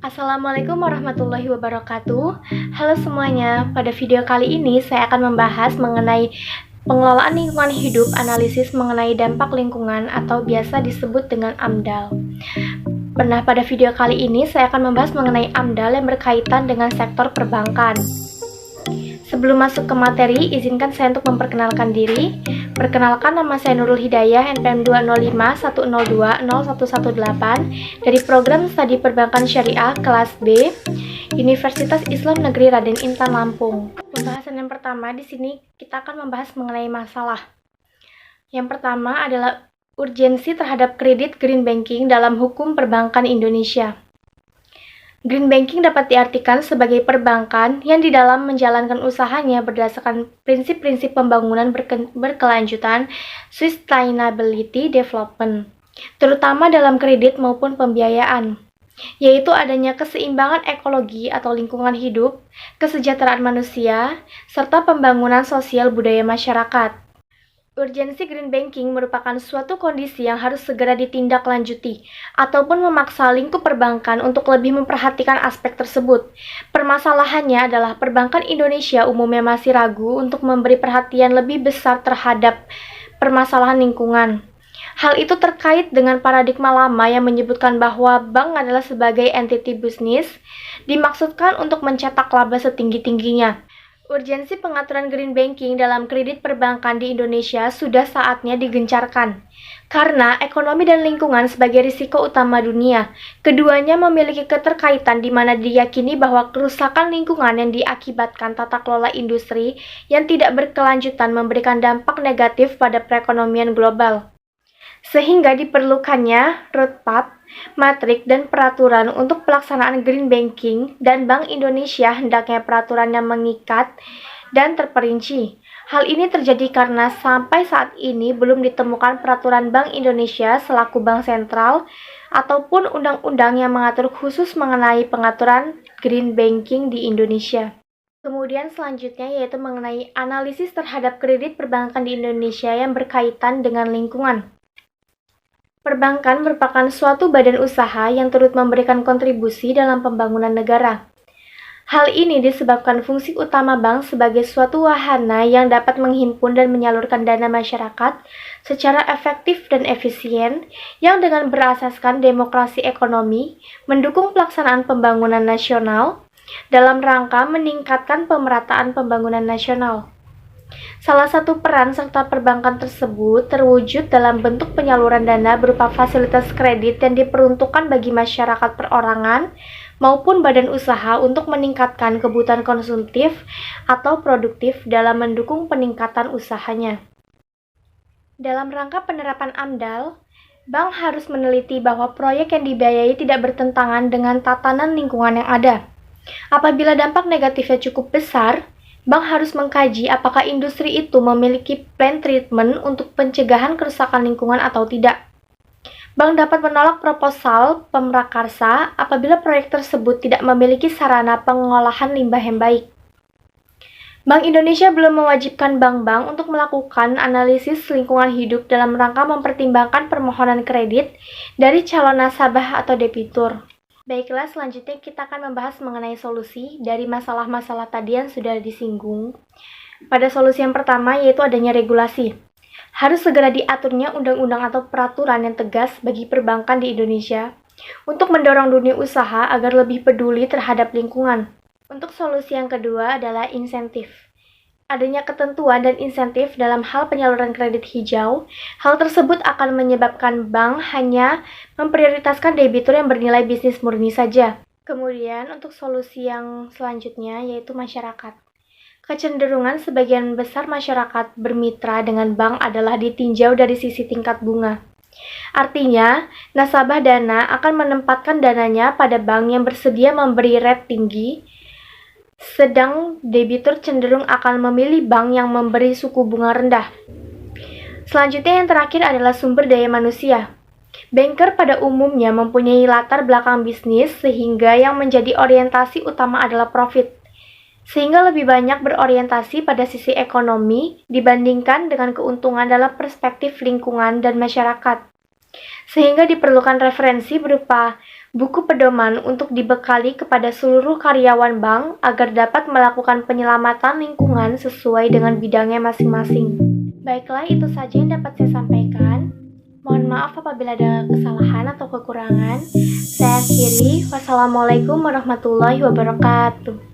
Assalamualaikum warahmatullahi wabarakatuh. Halo semuanya, pada video kali ini saya akan membahas mengenai pengelolaan lingkungan hidup, analisis mengenai dampak lingkungan atau biasa disebut dengan AMDAL. Pada video kali ini saya akan membahas mengenai AMDAL yang berkaitan dengan sektor perbankan. Sebelum masuk ke materi, izinkan saya untuk memperkenalkan diri. Perkenalkan, nama saya Nurul Hidayah, NPM 20510200118 dari Program Studi Perbankan Syariah kelas B, Universitas Islam Negeri Raden Intan Lampung. Pembahasan yang pertama di sini kita akan membahas mengenai masalah. Yang pertama adalah urgensi terhadap kredit green banking dalam hukum perbankan Indonesia. Green banking dapat diartikan sebagai perbankan yang di dalam menjalankan usahanya berdasarkan prinsip-prinsip pembangunan berkelanjutan sustainability development, terutama dalam kredit maupun pembiayaan, yaitu adanya keseimbangan ekologi atau lingkungan hidup, kesejahteraan manusia, serta pembangunan sosial budaya masyarakat. Urgensi green banking merupakan suatu kondisi yang harus segera ditindaklanjuti ataupun memaksa lingkup perbankan untuk lebih memperhatikan aspek tersebut. Permasalahannya adalah perbankan Indonesia umumnya masih ragu untuk memberi perhatian lebih besar terhadap permasalahan lingkungan. Hal itu terkait dengan paradigma lama yang menyebutkan bahwa bank adalah sebagai entiti bisnis, dimaksudkan untuk mencetak laba setinggi-tingginya. Urgensi pengaturan green banking dalam kredit perbankan di Indonesia sudah saatnya digencarkan. Karena ekonomi dan lingkungan sebagai risiko utama dunia, keduanya memiliki keterkaitan di mana diyakini bahwa kerusakan lingkungan yang diakibatkan tata kelola industri yang tidak berkelanjutan memberikan dampak negatif pada perekonomian global. Sehingga diperlukannya roadmap, matrik, dan peraturan untuk pelaksanaan green banking, dan Bank Indonesia hendaknya peraturan yang mengikat dan terperinci. Hal ini terjadi karena sampai saat ini belum ditemukan peraturan Bank Indonesia selaku bank sentral ataupun undang-undang yang mengatur khusus mengenai pengaturan green banking di Indonesia. Kemudian selanjutnya yaitu mengenai analisis terhadap kredit perbankan di Indonesia yang berkaitan dengan lingkungan. Perbankan merupakan suatu badan usaha yang turut memberikan kontribusi dalam pembangunan negara. Hal ini disebabkan fungsi utama bank sebagai suatu wahana yang dapat menghimpun dan menyalurkan dana masyarakat secara efektif dan efisien, yang dengan berasaskan demokrasi ekonomi, mendukung pelaksanaan pembangunan nasional dalam rangka meningkatkan pemerataan pembangunan nasional. Salah satu peran serta perbankan tersebut terwujud dalam bentuk penyaluran dana berupa fasilitas kredit yang diperuntukkan bagi masyarakat perorangan maupun badan usaha untuk meningkatkan kebutuhan konsumtif atau produktif dalam mendukung peningkatan usahanya. Dalam rangka penerapan AMDAL, bank harus meneliti bahwa proyek yang dibiayai tidak bertentangan dengan tatanan lingkungan yang ada. Apabila dampak negatifnya cukup besar, bank harus mengkaji apakah industri itu memiliki plan treatment untuk pencegahan kerusakan lingkungan atau tidak. Bank dapat menolak proposal pemrakarsa apabila proyek tersebut tidak memiliki sarana pengolahan limbah yang baik. Bank Indonesia belum mewajibkan bank-bank untuk melakukan analisis lingkungan hidup dalam rangka mempertimbangkan permohonan kredit dari calon nasabah atau debitur. Baiklah, selanjutnya kita akan membahas mengenai solusi dari masalah-masalah tadi yang sudah disinggung. Pada solusi yang pertama yaitu adanya regulasi. Harus segera diaturnya undang-undang atau peraturan yang tegas bagi perbankan di Indonesia untuk mendorong dunia usaha agar lebih peduli terhadap lingkungan. Untuk solusi yang kedua adalah insentif. Adanya ketentuan dan insentif dalam hal penyaluran kredit hijau, hal tersebut akan menyebabkan bank hanya memprioritaskan debitur yang bernilai bisnis murni saja. Kemudian untuk solusi yang selanjutnya yaitu masyarakat. Kecenderungan sebagian besar masyarakat bermitra dengan bank adalah ditinjau dari sisi tingkat bunga. Artinya, nasabah dana akan menempatkan dananya pada bank yang bersedia memberi rate tinggi, sedang debitur cenderung akan memilih bank yang memberi suku bunga rendah. Selanjutnya yang terakhir adalah sumber daya manusia. Banker pada umumnya mempunyai latar belakang bisnis sehingga yang menjadi orientasi utama adalah profit. Sehingga lebih banyak berorientasi pada sisi ekonomi dibandingkan dengan keuntungan dalam perspektif lingkungan dan masyarakat. Sehingga diperlukan referensi berupa buku pedoman untuk dibekali kepada seluruh karyawan bank agar dapat melakukan penyelamatan lingkungan sesuai dengan bidangnya masing-masing. Baiklah, itu saja yang dapat saya sampaikan. Mohon maaf apabila ada kesalahan atau kekurangan. Saya akhiri. Wassalamualaikum warahmatullahi wabarakatuh.